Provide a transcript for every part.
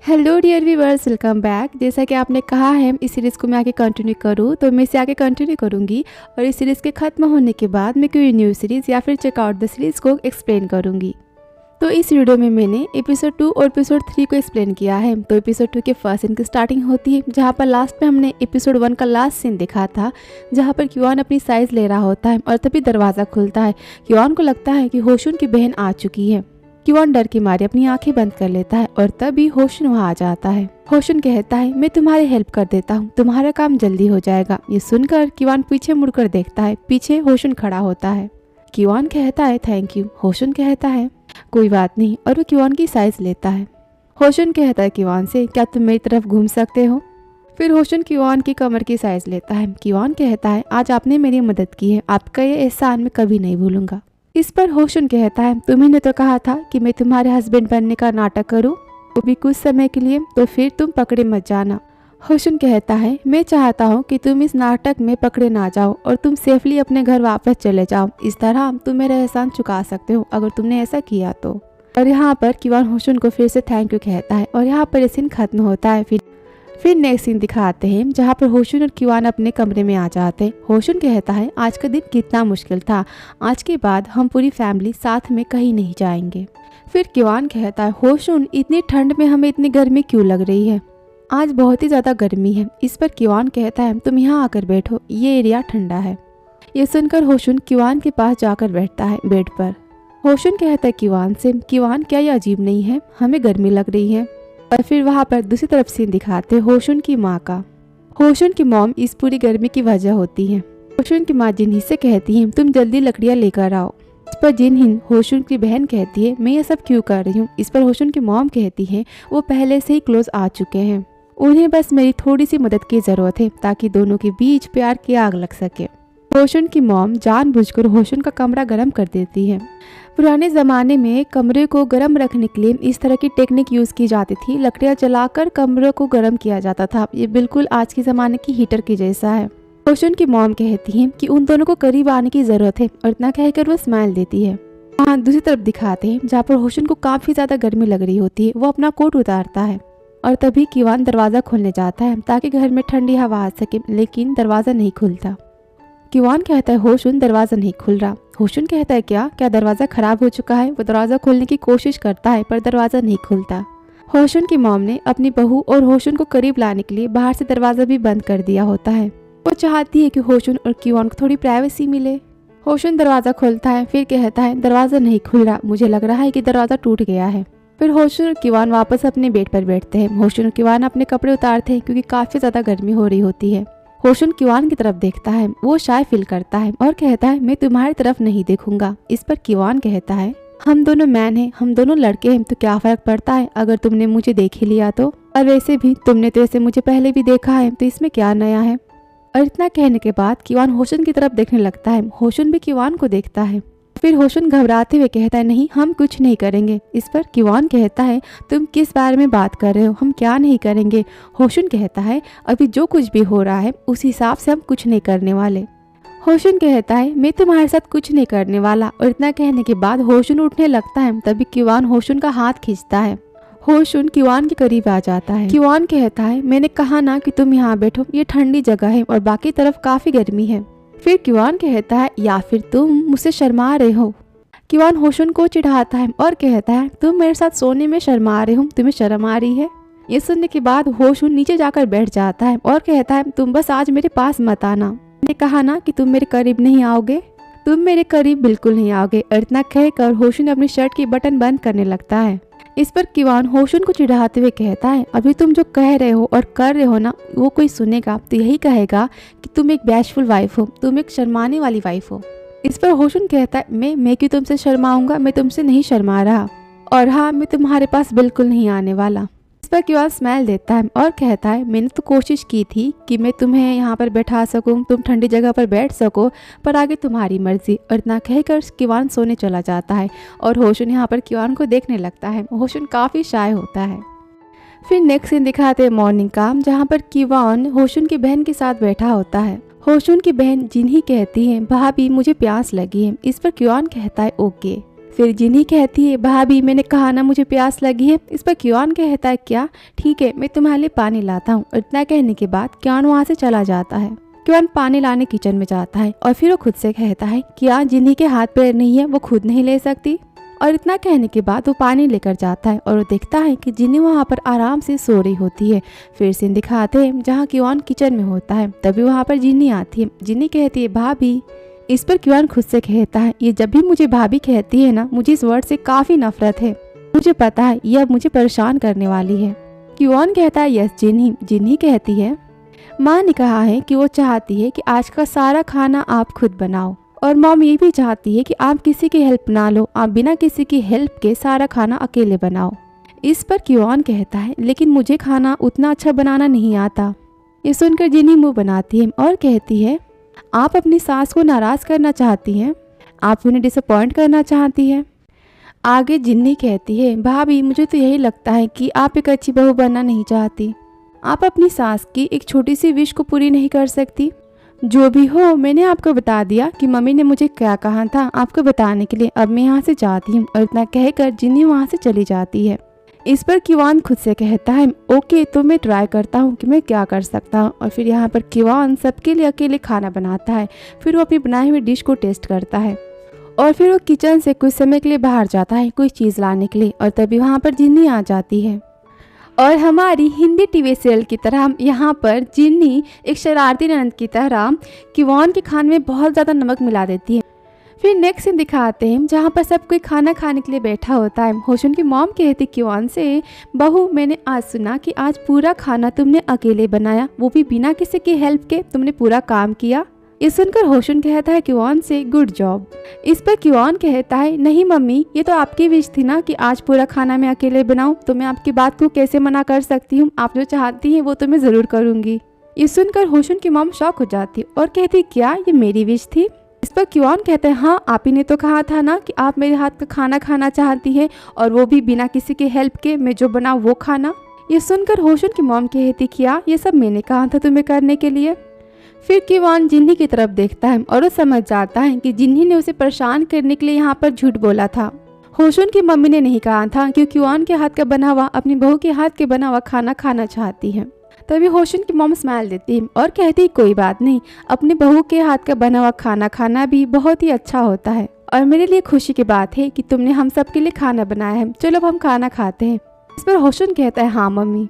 Hello dear viewers, welcome back. जैसा कि आपने कहा है इस सीरीज़ को मैं आगे कंटिन्यू करूँ, तो मैं इसे आगे कंटिन्यू करूँगी और इस सीरीज़ के ख़त्म होने के बाद मैं कोई न्यू सीरीज़ या फिर चेकआउट द सीरीज़ को एक्सप्लेन करूँगी। तो इस वीडियो में मैंने एपिसोड 2 और एपिसोड 3 को एक्सप्लेन किया है। तो एपिसोड 2 के फर्स्ट सीन की स्टार्टिंग होती है, जहाँ पर लास्ट में हमने एपिसोड 1 का लास्ट सीन देखा था, जहाँ पर क्योआन अपनी साइज़ ले रहा होता है और तभी दरवाज़ा खुलता है। क्योआन को लगता है कि होशुन की बहन आ चुकी है। क्योआन डर के मारे अपनी आंखें बंद कर लेता है और तभी होशुन वहाँ आ जाता है। होशुन कहता है, मैं तुम्हारी हेल्प कर देता हूँ, तुम्हारा काम जल्दी हो जाएगा। ये सुनकर क्योआन पीछे मुड़कर देखता है, पीछे होशुन खड़ा होता है। क्योआन कहता है थैंक यू। होशुन कहता है कोई बात नहीं और वो क्योआन की साइज लेता है। होशुन कहता है क्योआन से, क्या तुम मेरी तरफ घूम सकते हो? फिर होशुन क्योआन की कमर की साइज लेता है। क्योआन कहता है आज आपने मेरी मदद की है, आपका ये एहसान मैं कभी नहीं भूलूंगा। इस पर होशुन कहता है, तुम्हें तो कहा था कि मैं तुम्हारे हस्बैंड बनने का नाटक करूं, वो भी कुछ समय के लिए, तो फिर तुम पकड़े मत जाना। होशुन कहता है, मैं चाहता हूं कि तुम इस नाटक में पकड़े ना जाओ और तुम सेफली अपने घर वापस चले जाओ। इस तरह तुम मेरा एहसान चुका सकते हो अगर तुमने ऐसा किया तो। और यहाँ पर क्योआन होशुन को फिर से थैंक यू कहता है और यहाँ पर ये सीन खत्म होता है। फिर नेक्स्ट सीन दिखाते हैं, जहाँ पर होशुन और क्योआन अपने कमरे में आ जाते हैं। होशुन कहता है आज का दिन कितना मुश्किल था, आज के बाद हम पूरी फैमिली साथ में कहीं नहीं जाएंगे। फिर क्योआन कहता है, होशुन इतनी ठंड में हमें इतनी गर्मी क्यों लग रही है? आज बहुत ही ज़्यादा गर्मी है। इस पर क्योआन कहता है, तुम यहाँ आकर बैठो, ये एरिया ठंडा है। ये सुनकर होशुन क्योआन के पास जाकर बैठता है बेड पर। होशुन कहता है क्योआन से, क्योआन क्या ये अजीब नहीं है, हमें गर्मी लग रही है। और फिर वहाँ पर दूसरी तरफ सीन दिखाते होशुन की माँ का। होशुन की मॉम इस पूरी गर्मी की वजह होती है। होशुन की माँ जिनही से कहती है, तुम जल्दी लकड़ियाँ लेकर आओ। इस पर जिनहिन होशुन की बहन कहती है, मैं ये सब क्यों कर रही हूँ? इस पर होशुन की मॉम कहती है, वो पहले से ही क्लोज आ चुके हैं, उन्हें बस मेरी थोड़ी सी मदद की जरूरत है ताकि दोनों के बीच प्यार की आग लग सके। होशुन की मॉम जानबूझकर होशुन का कमरा गर्म कर देती है। पुराने ज़माने में कमरे को गर्म रखने के लिए इस तरह की टेक्निक यूज़ की जाती थी, लकड़ियाँ जलाकर कमरे को गर्म किया जाता था। ये बिल्कुल आज के ज़माने की हीटर की जैसा है। होशुन की मॉम कहती है कि उन दोनों को करीब आने की ज़रूरत है और इतना कहकर वो स्माइल देती है। हाँ, दूसरी तरफ दिखाते हैं, जहाँ पर होशुन को काफ़ी ज़्यादा गर्मी लग रही होती है। वो अपना कोट उतारता है और तभी क्योआन दरवाज़ा खोलने जाता है ताकि घर में ठंडी हवा आ सके, लेकिन दरवाज़ा नहीं खुलता। क्योआन कहता है, होशुन दरवाज़ा नहीं खुल रहा। होशुन कहता है, क्या दरवाज़ा खराब हो चुका है? वो दरवाज़ा खोलने की कोशिश करता है पर दरवाज़ा नहीं खुलता। होशुन की मॉम ने अपनी बहू और होशुन को करीब लाने के लिए बाहर से दरवाज़ा भी बंद कर दिया होता है। वो चाहती है कि होशुन और क्योआन को थोड़ी प्राइवेसी मिले। होशुन दरवाज़ा खोलता है, फिर कहता है दरवाज़ा नहीं खुल रहा, मुझे लग रहा है कि दरवाज़ा टूट गया है। फिर होशुन और क्योआन वापस अपने बेड पर बैठते हैं। होशुन और क्योआन अपने कपड़े उतारते हैं क्योंकि काफ़ी ज़्यादा गर्मी हो रही होती है। होशुन क्योआन की तरफ देखता है, वो शाय फील करता है और कहता है, मैं तुम्हारी तरफ नहीं देखूंगा। इस पर क्योआन कहता है, हम दोनों मैन हैं, हम दोनों लड़के हैं, तो क्या फर्क पड़ता है अगर तुमने मुझे देख ही लिया तो? और वैसे भी तुमने तो ऐसे मुझे पहले भी देखा है, तो इसमें क्या नया है? और इतना कहने के बाद क्योआन होशुन की तरफ देखने लगता है। होशुन भी क्योआन को देखता है। फिर होशुन घबराते हुए कहता है, नहीं, हम कुछ नहीं करेंगे। इस पर क्योआन कहता है, तुम किस बारे में बात कर रहे हो, हम क्या नहीं करेंगे? होशुन कहता है, अभी जो कुछ भी हो रहा है उस हिसाब से हम कुछ नहीं करने वाले। होशुन कहता है, मैं तुम्हारे साथ कुछ नहीं करने वाला। और इतना कहने के बाद होशुन उठने लगता है, तभी क्योआन होशुन का हाथ खींचता है। होशुन क्योआन के करीब आ जाता है। क्योआन कहता है, मैंने कहा ना कि तुम यहाँ बैठो, ये ठंडी जगह है और बाकी तरफ काफी गर्मी है। फिर क्योआन कहता है, या फिर तुम मुझसे शर्मा रहे हो? क्योआन होशुन को चिढ़ाता है और कहता है, तुम मेरे साथ सोने में शर्मा रहे हो, तुम्हें शर्म आ रही है? ये सुनने के बाद होशुन नीचे जाकर बैठ जाता है और कहता है, तुम बस आज मेरे पास मत आना, मैंने कहा ना कि तुम मेरे करीब नहीं आओगे, तुम मेरे करीब बिल्कुल नहीं आओगे। और इतना कहकर होशुन अपनी शर्ट की बटन बंद करने लगता है। इस पर क्योआन होशुन को चिढ़ाते हुए कहता है, अभी तुम जो कह रहे हो और कर रहे हो ना, वो कोई सुनेगा तो यही कहेगा कि तुम एक बैशफुल वाइफ हो, तुम एक शर्माने वाली वाइफ हो। इस पर होशुन कहता है, मैं क्यों तुमसे शर्माऊंगा, मैं तुमसे नहीं शर्मा रहा, और हाँ, मैं तुम्हारे पास बिल्कुल नहीं आने वाला। इस पर क्योआन स्माइल देता है और कहता है, मैंने तो कोशिश की थी कि मैं तुम्हें यहाँ पर बैठा सकूं, तुम ठंडी जगह पर बैठ सको, पर आगे तुम्हारी मर्जी। और इतना कहकर क्योआन सोने चला जाता है और होशुन यहाँ पर क्योआन को देखने लगता है। होशुन काफ़ी शाय होता है। फिर नेक्स्ट सीन दिखाते हैं मॉर्निंग का, जहाँ पर क्योआन होशुन की बहन के साथ बैठा होता है। होशुन की बहन जिनही कहती है, भाभी मुझे प्यास लगी है। इस पर क्योआन कहता है, ओके। फिर जिन्ही कहती है भाभी मैंने कहा ना मुझे प्यास लगी है। इस पर क्योन कहता है क्या, ठीक है मैं तुम्हारे लिए पानी लाता हूँ। और इतना कहने के बाद क्योन वहाँ से चला जाता है। क्योन पानी लाने किचन में जाता है और फिर वो खुद से कहता है कि आज जिन्ही के हाथ पैर नहीं है वो खुद नहीं ले सकती। और इतना कहने के बाद वो पानी लेकर जाता है और वो देखता है कि जिन्ही वहाँ पर आराम से सो रही होती है। फिर सीन दिखाते हैं जहाँ क्योन किचन में होता है, तभी वहाँ पर जिन्ही आती है। जिन्ही कहती है भाभी। इस पर क्योन खुद से कहता है ये जब भी मुझे भाभी कहती है ना मुझे इस वर्ड से काफ़ी नफरत है, मुझे पता है ये अब मुझे परेशान करने वाली है। क्योन कहता है यस जिन्ही। जिन्ही कहती है माँ ने कहा है कि वो चाहती है कि आज का सारा खाना आप खुद बनाओ, और मॉम ये भी चाहती है कि आप किसी की हेल्प ना लो, आप बिना किसी की हेल्प के सारा खाना अकेले बनाओ। इस पर क्योन कहता है लेकिन मुझे खाना उतना अच्छा बनाना नहीं आता। ये सुनकर जिन्ही मुंह बनाती है और कहती है आप अपनी सास को नाराज़ करना चाहती हैं, आप उन्हें डिसअपॉइंट करना चाहती हैं। आगे जिन्ही कहती है भाभी मुझे तो यही लगता है कि आप एक अच्छी बहू बनना नहीं चाहती, आप अपनी सास की एक छोटी सी विश को पूरी नहीं कर सकती। जो भी हो मैंने आपको बता दिया कि मम्मी ने मुझे क्या कहा था आपको बताने के लिए, अब मैं यहाँ से जाती हूँ। और इतना कहकर जिन्ही वहाँ से चली जाती है। इस पर क्योन खुद से कहता है ओके तो मैं ट्राई करता हूँ कि मैं क्या कर सकता हूँ। और फिर यहाँ पर क्योन सबके लिए अकेले खाना बनाता है। फिर वो अपनी बनाई हुई डिश को टेस्ट करता है और फिर वो किचन से कुछ समय के लिए बाहर जाता है कोई चीज़ लाने के लिए। और तभी वहाँ पर जिन्ही आ जाती है। और हमारी हिंदी टीवी सीरियल की तरह यहाँ पर जिन्ही एक शरारती ननद की तरह क्योन के खाने में बहुत ज़्यादा नमक मिला देती है। फिर नेक्स्ट सीन दिखाते हैं जहाँ पर सब कोई खाना खाने के लिए बैठा होता है। होशुन की मॉम कहती क्योन से बहू मैंने आज सुना कि आज पूरा खाना तुमने अकेले बनाया, वो भी बिना किसी की हेल्प के तुमने पूरा काम किया। ये सुनकर होशुन कहता है क्योन से गुड जॉब। इस पर क्योन कहता है नहीं मम्मी ये तो आपकी विश थी ना कि आज पूरा खाना मैं अकेले बनाऊं, तो मैं आपकी बात को कैसे मना कर सकती हूँ, आप जो चाहती हैं वो तो मैं ज़रूर करूँगी। ये सुनकर होशुन की मॉम शॉक हो जाती है और कहती क्या ये मेरी विश थी। इस पर क्योन कहते हैं हाँ आप ही ने तो कहा था ना कि आप मेरे हाथ का खाना खाना चाहती है और वो भी बिना किसी के हेल्प के, मैं जो बनाऊँ वो खाना। ये सुनकर होशुन की मॉम कहती क्या ये सब मैंने कहा था तुम्हें करने के लिए। फिर क्योन जिन्ही की तरफ देखता है और वो समझ जाता है कि जिन्ही ने उसे परेशान करने के लिए यहाँ पर झूठ बोला था। होशुन की मम्मी ने नहीं कहा था कि क्योन के हाथ का बना हुआ अपनी बहू के हाथ के बना हुआ खाना खाना चाहती है। तभी होशुन की मॉम स्माइल देती है और कहती कोई बात नहीं, अपनी बहू के हाथ का बना हुआ खाना खाना भी बहुत ही अच्छा होता है और मेरे लिए खुशी की बात है कि तुमने हम सब के लिए खाना बनाया है, चलो अब हम खाना खाते हैं। इस पर होशुन कहता है हाँ मम्मी।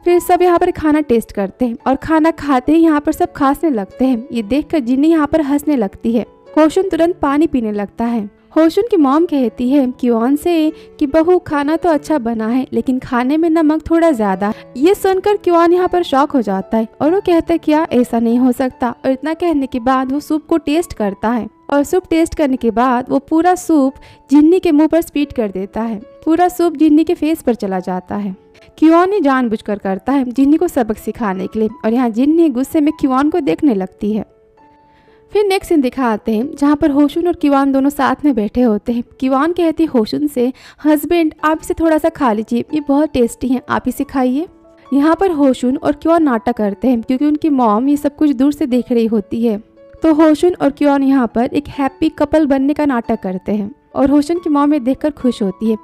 फिर सब यहाँ पर खाना टेस्ट करते हैं और खाना खाते ही यहाँ पर सब खांसने लगते हैं। ये देखकर जिन्ही यहाँ पर हंसने लगती है। होशुन तुरंत पानी पीने लगता है। होशुन की मॉम कहती है क्योन से कि बहू खाना तो अच्छा बना है लेकिन खाने में नमक थोड़ा ज्यादा। ये सुनकर क्योन यहाँ पर शॉक हो जाता है और वो कहता है क्या ऐसा नहीं हो सकता। और इतना कहने के बाद वो सूप को टेस्ट करता है और सूप टेस्ट करने के बाद वो पूरा सूप जिन्ही के मुंह पर स्पीट कर देता है। पूरा सूप जिन्ही के फेस पर चला जाता है। क्योन ये जानबूझकर करता है जिन्ही को सबक सिखाने के लिए और यहाँ जिन्ही गुस्से में क्योन को देखने लगती है। फिर नेक्स्ट सीन दिखाते हैं जहाँ पर होशुन और क्योन दोनों साथ में बैठे होते हैं। क्योन कहती होशुन से हस्बैंड आप इसे थोड़ा सा खा लीजिए, ये बहुत टेस्टी है, आप इसे खाइए। यहाँ पर होशुन और क्योन नाटक करते हैं क्योंकि उनकी मॉम ये सब कुछ दूर से देख रही होती है। तो होशुन और क्योन यहाँ पर एक हैप्पी कपल बनने का नाटक करते हैं और होशुन की मॉम ये देखकर खुश होती है।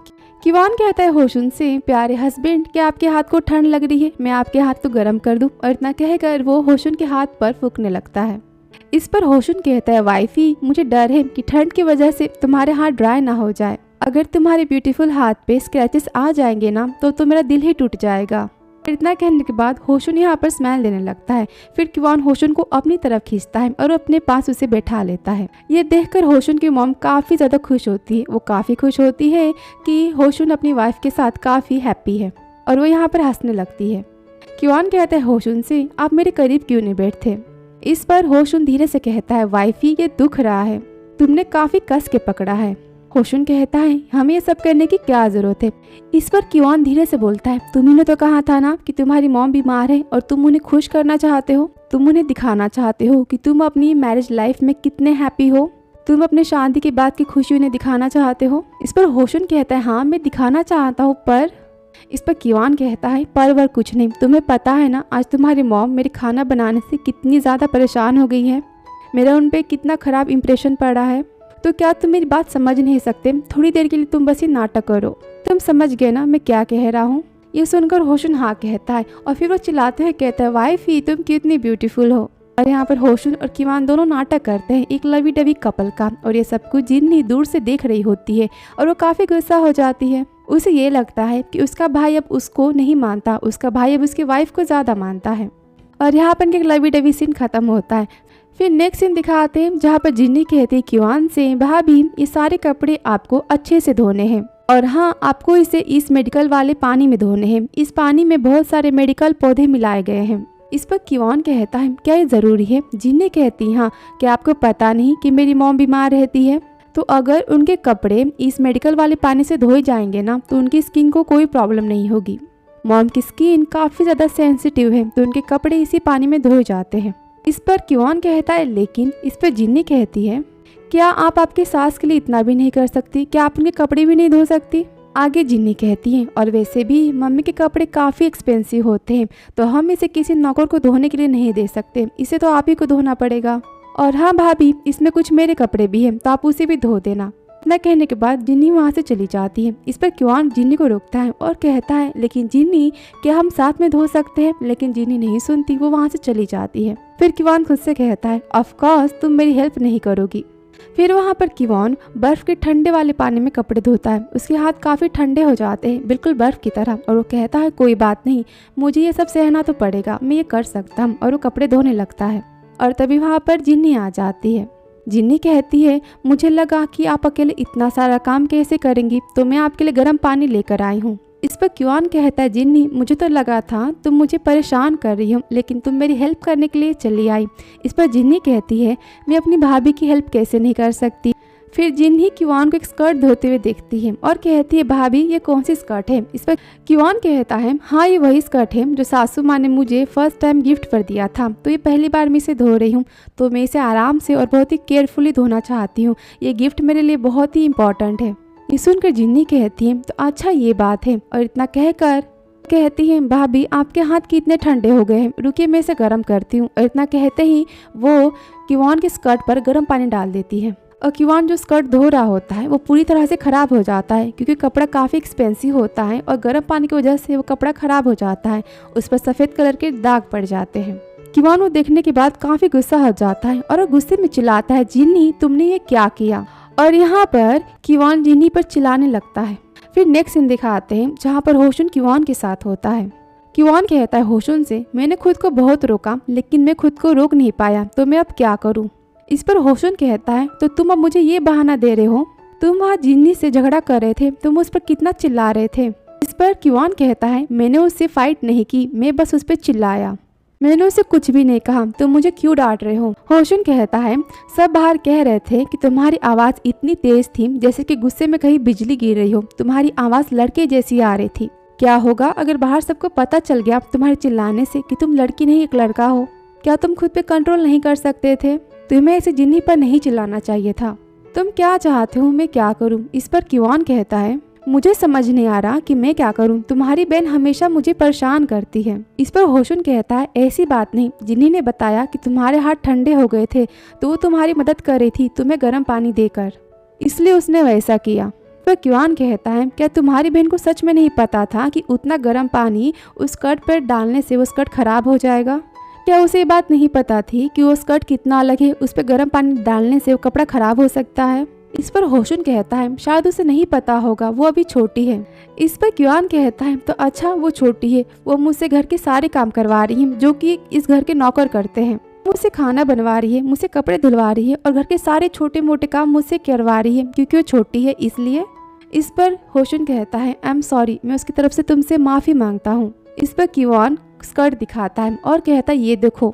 क्योन कहता है होशुन से प्यारे हस्बैंड क्या आपके हाथ को ठंड लग रही है, मैं आपके हाथ को गर्म कर दूं। और इतना कहकर वो होशुन के हाथ पर फूंकने लगता है। इस पर होशुन कहता है वाइफी मुझे डर है कि ठंड की वजह से तुम्हारे हाथ ड्राई ना हो जाए, अगर तुम्हारे ब्यूटीफुल हाथ पे स्क्रैचेस आ जाएंगे ना तो मेरा दिल ही टूट जाएगा। इतना कहने के बाद होशुन यहाँ पर स्माइल देने लगता है। फिर क्योन होशुन को अपनी तरफ खींचता है और अपने पास उसे बैठा लेता है। ये देखकर होशुन की मॉम काफ़ी ज़्यादा खुश होती है। वो काफ़ी खुश होती है कि होशुन अपनी वाइफ के साथ काफ़ी हैप्पी है और वो यहाँ पर हंसने लगती है। क्योन कहता है होशुन से आप मेरे करीब क्यों नहीं बैठते। इस पर होशुन धीरे से कहता है वाइफी ये दुख रहा है, तुमने काफ़ी कस के पकड़ा है। होशुन कहता है हमें ये सब करने की क्या ज़रूरत है। इस पर क्योन धीरे से बोलता है तुम्ही ने तो कहा था ना कि तुम्हारी मॉम बीमार है और तुम उन्हें खुश करना चाहते हो, तुम उन्हें दिखाना चाहते हो कि तुम अपनी मैरिज लाइफ में कितने हैप्पी हो, तुम अपने शादी के बाद की खुशी उन्हें दिखाना चाहते हो। इस पर होशुन कहता है हाँ मैं दिखाना चाहता हूँ पर। इस पर क्योन कहता है पर कुछ नहीं, तुम्हें पता है ना आज तुम्हारी मॉम मेरे खाना बनाने से कितनी ज़्यादा परेशान हो गई है, मेरा उन पर कितना ख़राब इम्प्रेशन पड़ा है। तो क्या तुम मेरी बात समझ नहीं सकते? थोड़ी देर के लिए तुम बस ये नाटक करो। तुम समझ गए ना मैं क्या कह रहा हूँ? ये सुनकर होशुन हाँ कहता है और फिर वो चिल्लाते हुए कहता है, वाइफी तुम कितनी ब्यूटीफुल हो। और यहाँ पर होशुन और किवान दोनों नाटक करते हैं एक लवी डवी कपल का, और ये सब कुछ जिन्नी दूर से देख रही होती है और वो काफ़ी गुस्सा हो जाती है। उसे ये लगता है कि उसका भाई अब उसको नहीं मानता, उसका भाई अब उसकी वाइफ को ज़्यादा मानता है। और यहाँ पर एक लवी डवी सीन खत्म होता है। फिर नेक्स्ट सीन दिखाते हैं जहाँ पर जिन्नी कहती है किवान से, भाभी ये सारे कपड़े आपको अच्छे से धोने हैं, और हाँ आपको इसे इस मेडिकल वाले पानी में धोने हैं। इस पानी में बहुत सारे मेडिकल पौधे मिलाए गए हैं। इस पर किवान कहता है, क्या ये ज़रूरी है? जिन्नी कहती हाँ, क्या आपको पता नहीं कि मेरी मॉम बीमार रहती है? तो अगर उनके कपड़े इस मेडिकल वाले पानी से धोए जाएंगे ना तो उनकी स्किन को कोई प्रॉब्लम नहीं होगी। मॉम की स्किन काफ़ी ज़्यादा सेंसिटिव है तो उनके कपड़े इसी पानी में धोए जाते हैं। इस पर किवान कहता है, लेकिन इस पर जिन्नी कहती है, क्या आप आपके सास के लिए इतना भी नहीं कर सकती? क्या आप उनके कपड़े भी नहीं धो सकती? आगे जिन्नी कहती है, और वैसे भी मम्मी के कपड़े काफ़ी एक्सपेंसिव होते हैं तो हम इसे किसी नौकर को धोने के लिए नहीं दे सकते, इसे तो आप ही को धोना पड़ेगा। और हाँ भाभी इसमें कुछ मेरे कपड़े भी हैं तो आप उसे भी धो देना। इतना कहने के बाद जिन्नी वहाँ से चली जाती है। इस पर किवान जिन्नी को रोकता है और कहता है, लेकिन जिन्नी क्या हम साथ में धो सकते हैं? लेकिन जिन्नी नहीं सुनती, वो वहाँ से चली जाती है। फिर किवान खुद से कहता है, ऑफ कोर्स तुम मेरी हेल्प नहीं करोगी। फिर वहाँ पर किवान बर्फ के ठंडे वाले पानी में कपड़े धोता है। उसके हाथ काफ़ी ठंडे हो जाते हैं, बिल्कुल बर्फ़ की तरह, और वो कहता है, कोई बात नहीं, मुझे ये सब सहना तो पड़ेगा, मैं ये कर सकता हूँ। और वो कपड़े धोने लगता है। और तभी वहाँ पर जिन्नी आ जाती है। जिन्नी कहती है, मुझे लगा कि आप अकेले इतना सारा काम कैसे करेंगी, तो मैं आपके लिए गर्म पानी लेकर आई हूँ। इस पर किवान कहता है, जिन्नी मुझे तो लगा था तुम मुझे परेशान कर रही हो, लेकिन तुम मेरी हेल्प करने के लिए चली आई। इस पर जिन्नी कहती है, मैं अपनी भाभी की हेल्प कैसे नहीं कर सकती। फिर जिन्नी किवान को एक स्कर्ट धोते हुए देखती है और कहती है, भाभी ये कौन सी स्कर्ट है? इस पर किवान कहता है, हाँ ये वही स्कर्ट है जो सासू माँ ने मुझे फर्स्ट टाइम गिफ्ट पर दिया था, तो ये पहली बार मैं इसे धो रही हूँ, तो मैं इसे आराम से और बहुत ही केयरफुली धोना चाहती हूँ। ये गिफ्ट मेरे लिए बहुत ही इम्पोर्टेंट है। ये सुनकर जिन्नी कहती है, तो अच्छा ये बात है। और इतना कहकर कहती है, भाभी आपके हाथ कितने ठंडे हो गए हैं, रुकिए मैं इसे गर्म करती हूँ। और इतना कहते ही वो किवान के स्कर्ट पर गर्म पानी डाल देती है। और किवान जो स्कर्ट धो रहा होता है वो पूरी तरह से ख़राब हो जाता है, क्योंकि कपड़ा काफ़ी एक्सपेंसिव होता है और गर्म पानी की वजह से वो कपड़ा ख़राब हो जाता है। उस पर सफ़ेद कलर के दाग पड़ जाते हैं। किवान वो देखने के बाद काफ़ी गुस्सा हो जाता है और वो गुस्से में चिल्लाता है, जिन्नी तुमने ये क्या किया? और यहाँ पर किवान जिन्नी पर चिल्लाने लगता है। फिर नेक्स्ट सीन दिखाते हैं जहाँ पर होशुन किवान के साथ होता है। किवान कहता है होशुन से, मैंने खुद को बहुत रोका लेकिन मैं खुद को रोक नहीं पाया, तो मैं अब क्या करूँ? इस पर होशुन कहता है, तो तुम अब मुझे ये बहाना दे रहे हो? तुम वहाँ जिन्नी से झगड़ा कर रहे थे, तुम उस पर कितना चिल्ला रहे थे। इस पर किवान कहता है, मैंने उससे फाइट नहीं की, मैं बस उस पर चिल्लाया, मैंने उसे कुछ भी नहीं कहा, तुम मुझे क्यों डांट रहे हो? होशुन कहता है, सब बाहर कह रहे थे कि तुम्हारी आवाज़ इतनी तेज थी जैसे कि गुस्से में कहीं बिजली गिर रही हो, तुम्हारी आवाज़ लड़के जैसी आ रही थी। क्या होगा अगर बाहर सबको पता चल गया तुम्हारे चिल्लाने से कि तुम लड़की नहीं एक लड़का हो? क्या तुम खुद पे कंट्रोल नहीं कर सकते थे? तुम्हें ऐसे जिन्नी पर नहीं चिल्लाना चाहिए था। तुम क्या चाहते हो मैं क्या करूं? इस पर किवान कहता है, मुझे समझ नहीं आ रहा कि मैं क्या करूं, तुम्हारी बहन हमेशा मुझे परेशान करती है। इस पर होशुन कहता है, ऐसी बात नहीं, जिन्नी ने बताया कि तुम्हारे हाथ ठंडे हो गए थे तो वो तुम्हारी मदद कर रही थी तुम्हें गर्म पानी देकर, इसलिए उसने वैसा किया। पर किवान कहता है, क्या तुम्हारी बहन को सच में नहीं पता था कि उतना गर्म पानी उस स्कर्ट पर डालने से वो स्कर्ट खराब हो जाएगा? क्या उसे ये बात नहीं पता थी कि वो स्कर्ट कितना अलग है, उस पर गर्म पानी डालने से वो कपड़ा खराब हो सकता है? इस पर होशुन कहता है, शायद उसे नहीं पता होगा, वो अभी छोटी है। इस पर किवान कहता है, तो अच्छा वो छोटी है, वो मुझसे घर के सारे काम करवा रही है जो कि इस घर के नौकर करते हैं। मुझसे खाना बनवा रही है, मुझसे कपड़े धुलवा रही है और घर के सारे छोटे मोटे काम मुझसे करवा रही है क्योंकि वो छोटी है इसलिए। इस पर होशुन कहता है, आई एम सॉरी, मैं उसकी तरफ से तुमसे माफ़ी मांगता हूँ। इस पर किवान स्कर्ट दिखाता है और कहता है, ये देखो,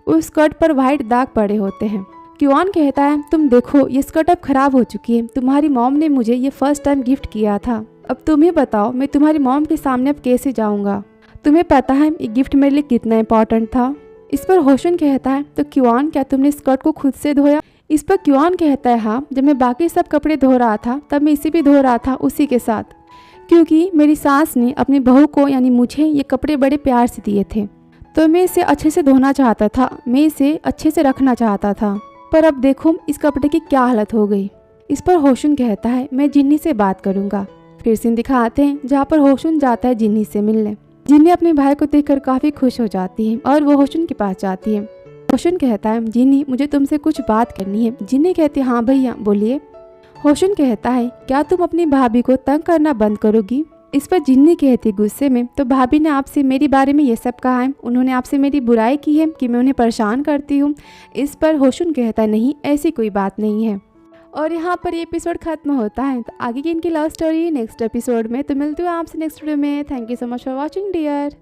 उस स्कर्ट पर वाइट दाग पड़े होते हैं। किवान कहता है, तुम देखो ये स्कर्ट अब खराब हो चुकी है, तुम्हारी मॉम ने मुझे ये फर्स्ट टाइम गिफ्ट किया था, अब तुम ही बताओ मैं तुम्हारी मॉम के सामने अब कैसे जाऊंगा? तुम्हें पता है ये गिफ्ट मेरे लिए कितना इम्पोर्टेंट था? इस पर होशुन कहता है, तो किवान क्या तुमने स्कर्ट को खुद से धोया? इस पर किवान कहता है, हाँ, जब मैं बाकी सब कपड़े धो रहा था तब मैं इसे भी धो रहा था उसी के साथ, क्योंकि मेरी सास ने अपनी बहू को यानी मुझे ये कपड़े बड़े प्यार से दिए थे, तो मैं इसे अच्छे से धोना चाहता था, मैं इसे अच्छे से रखना चाहता था, पर अब देखो इस कपड़े की क्या हालत हो गई। इस पर होशुन कहता है मैं जिन्नी से बात करूंगा। फिर सीन दिखाते हैं जहाँ पर होशुन जाता है जिन्नी से मिलने। जिन्नी अपने भाई को देखकर काफी खुश हो जाती है और वो होशुन के पास जाती है। होशुन कहता है जिन्नी मुझे तुमसे कुछ बात करनी है। जिन्नी कहती है हाँ भैया बोलिए। होशुन कहता है क्या तुम अपनी भाभी को तंग करना बंद करोगी। इस पर जिन्नी कहती गुस्से में तो भाभी ने आपसे मेरे बारे में ये सब कहा है, उन्होंने आपसे मेरी बुराई की है कि मैं उन्हें परेशान करती हूँ। इस पर होशुन कहता नहीं ऐसी कोई बात नहीं है। और यहाँ पर ये एपिसोड खत्म होता है। तो आगे की इनकी लव स्टोरी नेक्स्ट एपिसोड में। तो मिलती हूँ आपसे नेक्स्ट वीडियो में। Thank you so much for watching dear.